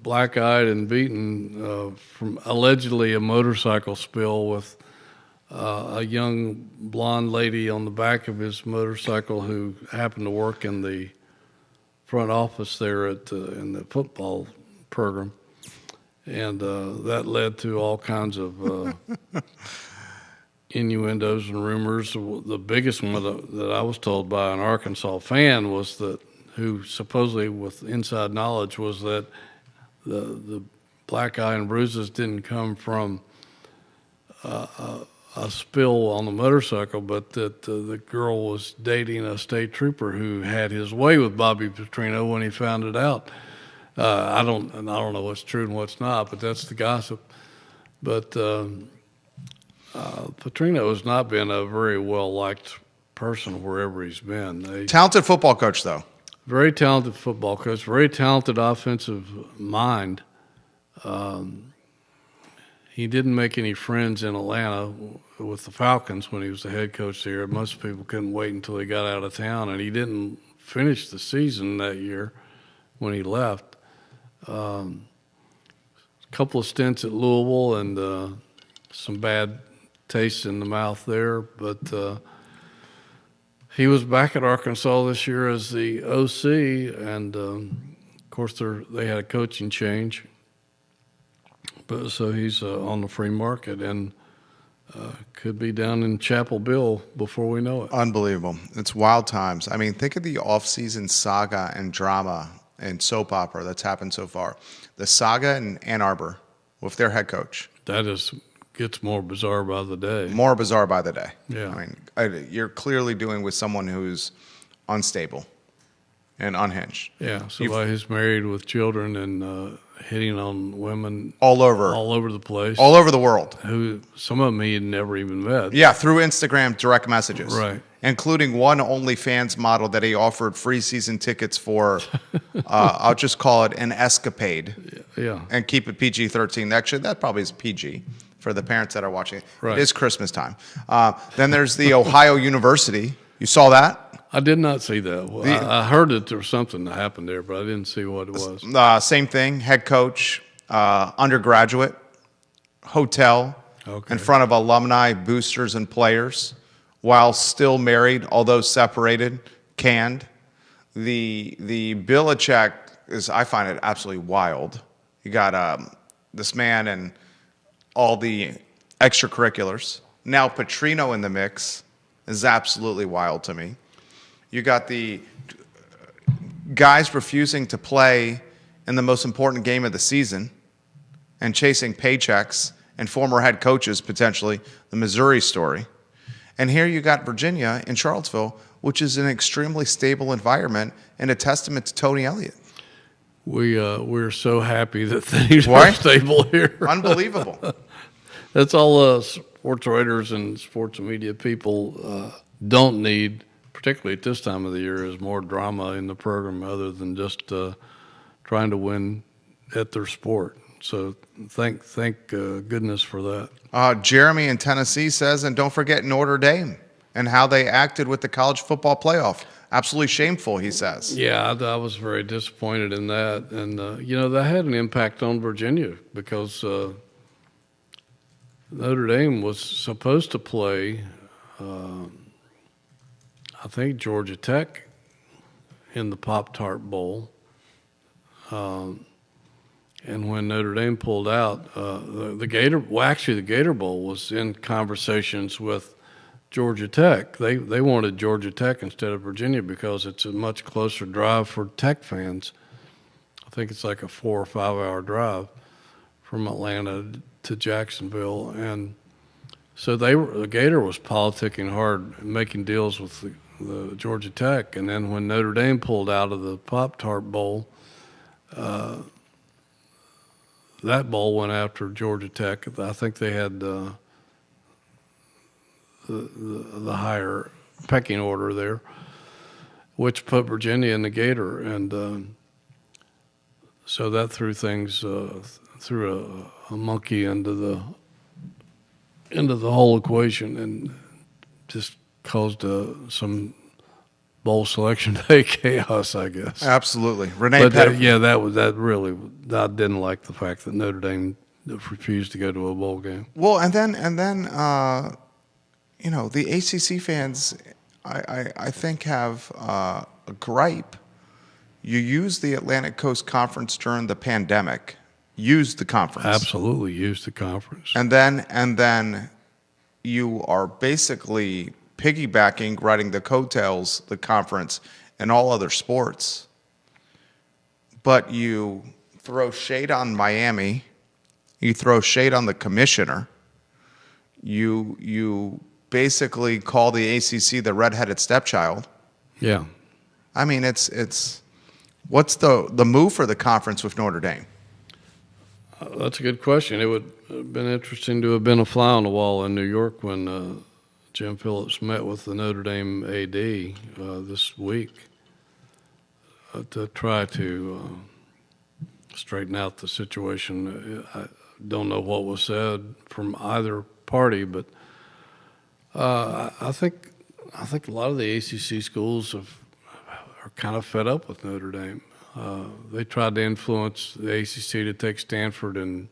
S1: black-eyed and beaten from allegedly a motorcycle spill with a young blonde lady on the back of his motorcycle who happened to work in the front office there in the football program. And that led to all kinds of innuendos and rumors. The biggest one that I was told by an Arkansas fan was that, who supposedly with inside knowledge, was that the black eye and bruises didn't come from a spill on the motorcycle, but that the girl was dating a state trooper who had his way with Bobby Petrino when he found it out. I don't know what's true and what's not, but that's the gossip. But Petrino has not been a very well-liked person wherever he's been.
S2: Talented football coach, though.
S1: Very talented football coach, very talented offensive mind. He didn't make any friends in Atlanta with the Falcons when he was the head coach there. Most people couldn't wait until he got out of town, and he didn't finish the season that year when he left. A couple of stints at Louisville and some bad taste in the mouth there, but he was back at Arkansas this year as the OC, and of course they had a coaching change. But so he's on the free market, and Could be down in Chapelville before we know it.
S2: Unbelievable. It's wild times. I mean, think of the off-season saga and drama and soap opera that's happened so far. The saga in Ann Arbor with their head coach.
S1: That gets more bizarre by the day.
S2: More bizarre by the day.
S1: Yeah.
S2: I mean, you're clearly dealing with someone who's unstable and unhinged.
S1: Yeah, somebody who's married with children and hitting on women
S2: All over
S1: the place.
S2: all over the world.
S1: Who some of them he had never even met.
S2: Yeah, through Instagram direct messages.
S1: Right.
S2: Including one OnlyFans model that he offered free season tickets for. I'll just call it an escapade.
S1: Yeah.
S2: And keep it PG-13. Actually, that probably is PG for the parents that are watching.
S1: Right.
S2: It is Christmas time. Then there's the Ohio University. You saw that?
S1: I did not see that. Well, I heard that there was something that happened there, but I didn't see what it was.
S2: Same thing. Head coach, undergraduate, hotel,
S1: Okay.
S2: in front of alumni, boosters, and players, while still married, although separated, canned. The Belichick is, I find it absolutely wild. You got this man and all the extracurriculars. Now Petrino in the mix is absolutely wild to me. You got the guys refusing to play in the most important game of the season and chasing paychecks and former head coaches, potentially, the Missouri story. And here you got Virginia in Charlottesville, which is an extremely stable environment and a testament to Tony Elliott.
S1: We're so happy that things
S2: Right?
S1: are stable here.
S2: Unbelievable.
S1: That's all sports writers and sports media people don't need, particularly at this time of the year, is more drama in the program other than just trying to win at their sport. So thank goodness for that.
S2: Jeremy in Tennessee says, and don't forget Notre Dame and how they acted with the college football playoff. Absolutely shameful, he says.
S1: Yeah, I was very disappointed in that. And, that had an impact on Virginia because Notre Dame was supposed to play, I think, Georgia Tech in the Pop-Tart Bowl. And when Notre Dame pulled out, the Gator Bowl was in conversations with Georgia Tech. They wanted Georgia Tech instead of Virginia because it's a much closer drive for Tech fans. I think it's like a 4 or 5 hour drive from Atlanta to Jacksonville, and so the Gator was politicking hard, making deals with the Georgia Tech, and then when Notre Dame pulled out of the Pop-Tart Bowl, that bowl went after Georgia Tech. I think they had the higher pecking order there, which put Virginia in the Gator, and so that threw things threw a monkey into the whole equation, and just caused some bowl selection day chaos, I guess.
S2: Absolutely.
S1: But I didn't like the fact that Notre Dame refused to go to a bowl game.
S2: Well, and then the ACC fans, I think, have a gripe. You use the Atlantic Coast Conference during the pandemic. Use the conference.
S1: Absolutely, use the conference.
S2: And then you are basically piggybacking, riding the coattails, the conference, and all other sports. But you throw shade on Miami. You throw shade on the commissioner. You basically call the ACC the redheaded stepchild.
S1: Yeah.
S2: I mean, it's what's the move for the conference with Notre Dame?
S1: That's a good question. It would have been interesting to have been a fly on the wall in New York when Jim Phillips met with the Notre Dame AD this week to try to straighten out the situation. I don't know what was said from either party, but I think a lot of the ACC schools are kind of fed up with Notre Dame. They tried to influence the ACC to take Stanford and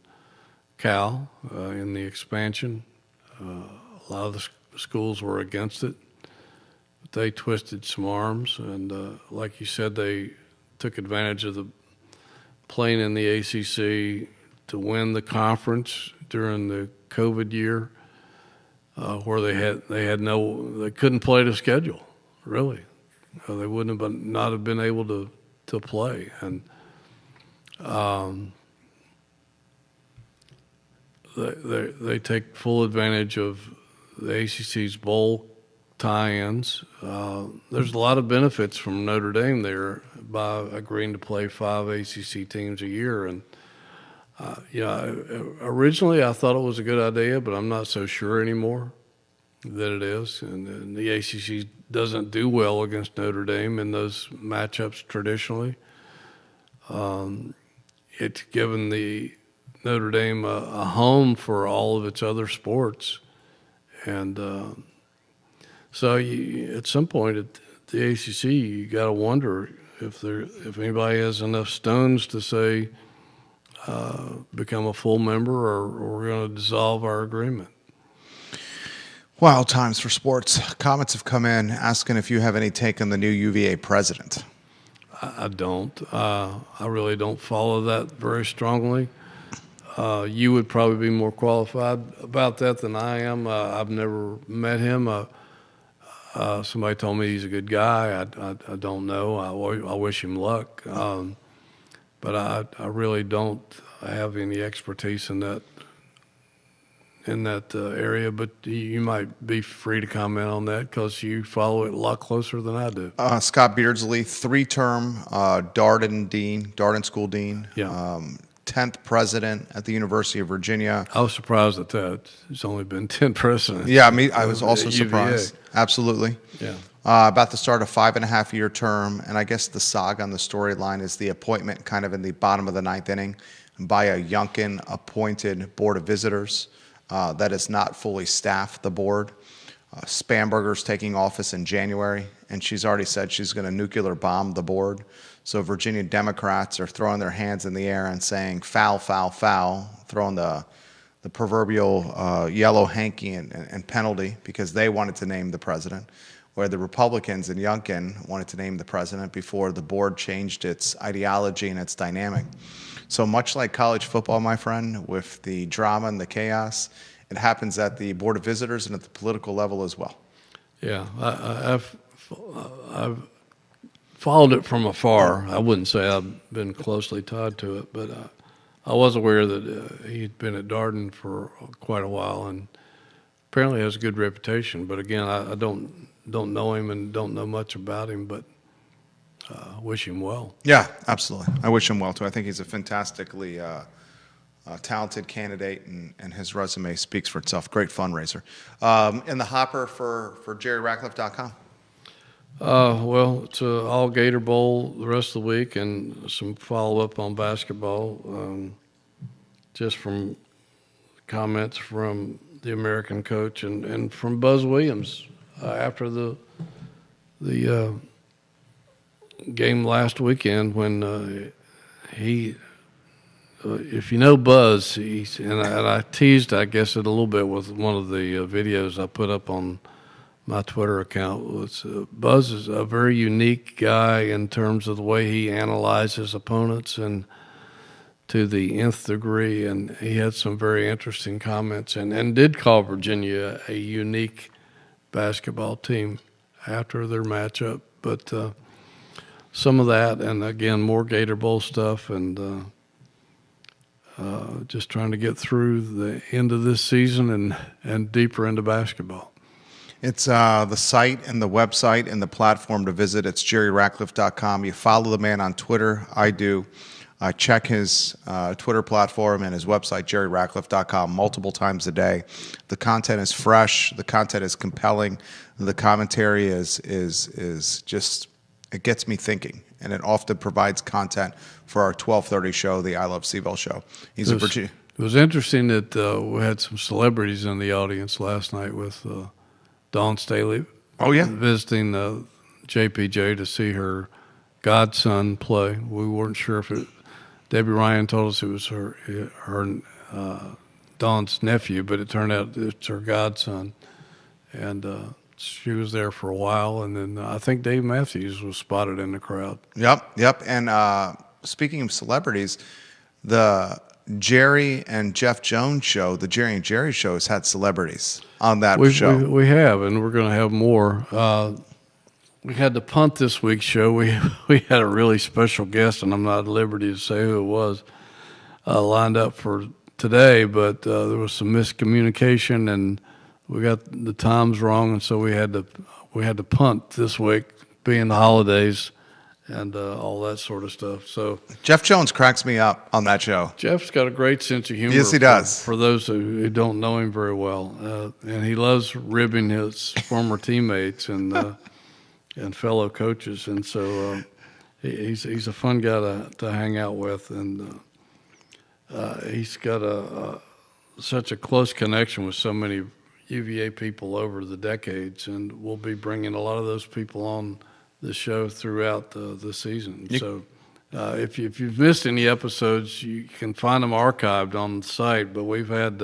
S1: Cal in the expansion. A lot of the schools were against it, but they twisted some arms, and like you said, they took advantage of the playing in the ACC to win the conference during the COVID year, where they couldn't play the schedule, really. They wouldn't have not have been able to play, and they take full advantage of the ACC's bowl tie-ins. There's a lot of benefits from Notre Dame there by agreeing to play 5 ACC teams a year. And originally I thought it was a good idea, but I'm not so sure anymore that it is. And the ACC doesn't do well against Notre Dame in those matchups traditionally. It's given the Notre Dame a home for all of its other sports. And so at some point at the ACC, you got to wonder if anybody has enough stones to say become a full member, or we're going to dissolve our agreement.
S2: Wild times for sports. Comments have come in asking if you have any take on the new UVA president.
S1: I don't. I really don't follow that very strongly. You would probably be more qualified about that than I am. I've never met him. Somebody told me he's a good guy. I don't know. I wish him luck. But I really don't have any expertise in that area. But you might be free to comment on that because you follow it a lot closer than I do.
S2: Scott Beardsley, 3-term Darden School Dean.
S1: Yeah.
S2: 10th president at the University of Virginia.
S1: I was surprised at that. There's only been 10 presidents.
S2: Yeah, I was also
S1: at
S2: surprised.
S1: UVA.
S2: Absolutely.
S1: Yeah.
S2: About to start a 5.5-year term, and I guess the saga on the storyline is the appointment kind of in the bottom of the 9th inning by a Youngkin-appointed board of visitors that is not fully staffed the board. Spamberger's taking office in January, and she's already said she's going to nuclear bomb the board. So Virginia Democrats are throwing their hands in the air and saying foul, foul, foul, throwing the proverbial yellow hanky and penalty because they wanted to name the president, where the Republicans in Youngkin wanted to name the president before the board changed its ideology and its dynamic. So much like college football, my friend, with the drama and the chaos, it happens at the board of visitors and at the political level as well.
S1: Yeah, I've followed it from afar. I wouldn't say I've been closely tied to it, but I was aware that he'd been at Darden for quite a while and apparently has a good reputation. But again, I don't know him and don't know much about him, but wish him well.
S2: Yeah, absolutely. I wish him well, too. I think he's a fantastically talented candidate, and his resume speaks for itself. Great fundraiser. In the hopper for JerryRatcliffe.com.
S1: Well, it's all Gator Bowl the rest of the week and some follow-up on basketball, just from comments from the American coach and from Buzz Williams after the game last weekend when if you know Buzz, and I teased, I guess, it a little bit with one of the videos I put up on my Twitter account. Buzz is a very unique guy in terms of the way he analyzes opponents and to the nth degree, and he had some very interesting comments and did call Virginia a unique basketball team after their matchup. But some of that, and again, more Gator Bowl stuff, and just trying to get through the end of this season and deeper into basketball.
S2: It's the site and the website and the platform to visit. It's JerryRatcliffe.com. You follow the man on Twitter. I do. I check his Twitter platform and his website, JerryRatcliffe.com, multiple times a day. The content is fresh. The content is compelling. The commentary is just, it gets me thinking. And it often provides content for our 12:30 show, the I Love CVille show. He's a Virginia.
S1: It was interesting that we had some celebrities in the audience last night with Dawn Staley.
S2: Oh, yeah.
S1: Visiting JPJ to see her godson play. We weren't sure if it. Debbie Ryan told us it was her Dawn's nephew, but it turned out it's her godson. And she was there for a while, and then I think Dave Matthews was spotted in the crowd.
S2: Yep. And speaking of celebrities, the Jerry and Jeff Jones show, the Jerry and Jerry show, has had celebrities on that
S1: We
S2: show.
S1: we have, and we're going to have more. We had the punt this week's show. We had a really special guest, and I'm not at liberty to say who it was, lined up for today, but there was some miscommunication, and we got the times wrong, and so we had to punt this week, being the holidays and all that sort of stuff. So
S2: Jeff Jones cracks me up on that show.
S1: Jeff's got a great sense of humor.
S2: Yes, he does.
S1: For those who don't know him very well, and he loves ribbing his former teammates and fellow coaches, and so he's a fun guy to hang out with, and he's got such a close connection with so many UVA people over the decades, and we'll be bringing a lot of those people on the show throughout the season. So if you've missed any episodes, you can find them archived on the site. But we've had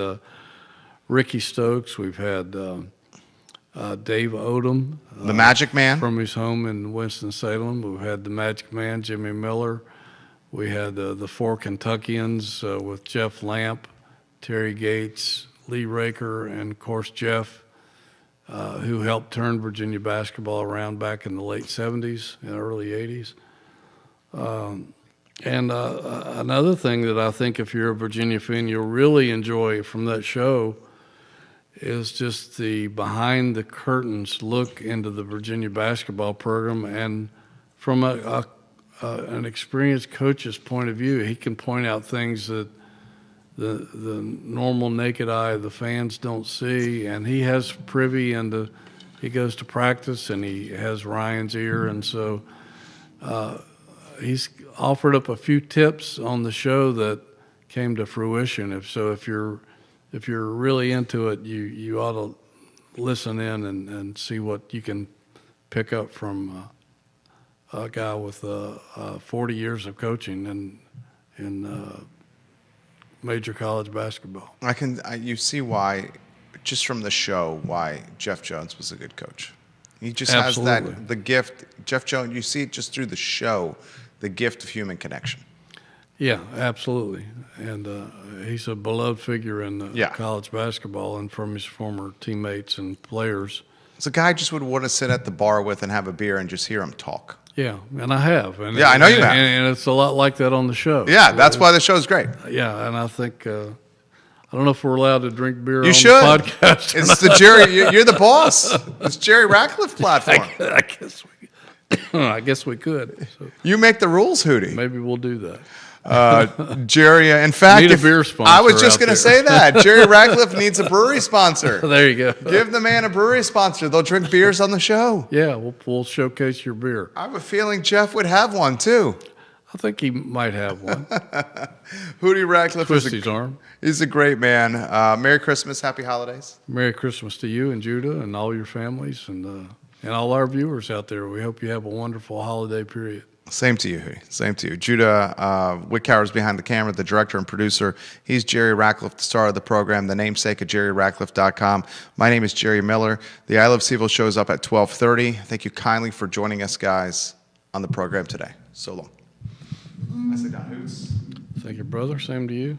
S1: Ricky Stokes, we've had Dave Odom,
S2: The Magic Man.
S1: from his home in Winston-Salem. We've had the Magic Man, Jimmy Miller. We had the four Kentuckians with Jeff Lamp, Terry Gates, Lee Raker, and of course Jeff, who helped turn Virginia basketball around back in the late 70s and early 80s. And another thing that I think if you're a Virginia fan, you'll really enjoy from that show is just the behind the curtains look into the Virginia basketball program. And from an experienced coach's point of view, he can point out things that the normal naked eye of the fans don't see, and he has privy into. He goes to practice, and he has Ryan's ear, and so he's offered up a few tips on the show that came to fruition. If you're really into it, you ought to listen in and see what you can pick up from a guy with 40 years of coaching in major college basketball.
S2: You see why, just from the show, why Jeff Jones was a good coach. He just has the gift. Jeff Jones, you see it just through the show, the gift of human connection.
S1: Yeah, absolutely. And he's a beloved figure in college basketball and from his former teammates and players.
S2: It's a guy I just would want to sit at the bar with and have a beer and just hear him talk.
S1: Yeah, and I have. And
S2: I know you have.
S1: And it's a lot like that on the show.
S2: Yeah, that's why the show's great.
S1: Yeah, and I think I don't know if we're allowed to drink beer
S2: You
S1: on
S2: should.
S1: the podcast.
S2: It's the Jerry. You're the boss. It's Jerry Ratcliffe platform.
S1: I guess we could. So
S2: You make the rules, Hootie.
S1: maybe we'll do that.
S2: Jerry, in fact,
S1: Need a beer sponsor
S2: I was just
S1: out
S2: going to
S1: there.
S2: say that. Jerry Ratcliffe needs a brewery sponsor.
S1: There you go.
S2: Give the man a brewery sponsor. They'll drink beers on the show.
S1: Yeah, we'll showcase your beer.
S2: I have a feeling Jeff would have one, too.
S1: I think he might have one.
S2: Hootie Ratcliffe
S1: Twist his arm.
S2: He's a great man. Merry Christmas. Happy holidays.
S1: Merry Christmas to you and Judah and all your families and all our viewers out there. We hope you have a wonderful holiday period.
S2: Same to you, Hootie. Same to you. Judah Wickhauer is behind the camera, the director and producer. He's Jerry Ratcliffe, the star of the program, the namesake of JerryRatcliffe.com. My name is Jerry Miller. The I Love CVille show is up at 12:30. Thank you kindly for joining us, guys, on the program today. So long. Nicely done, Hoots.
S1: Thank you, brother. Same to you.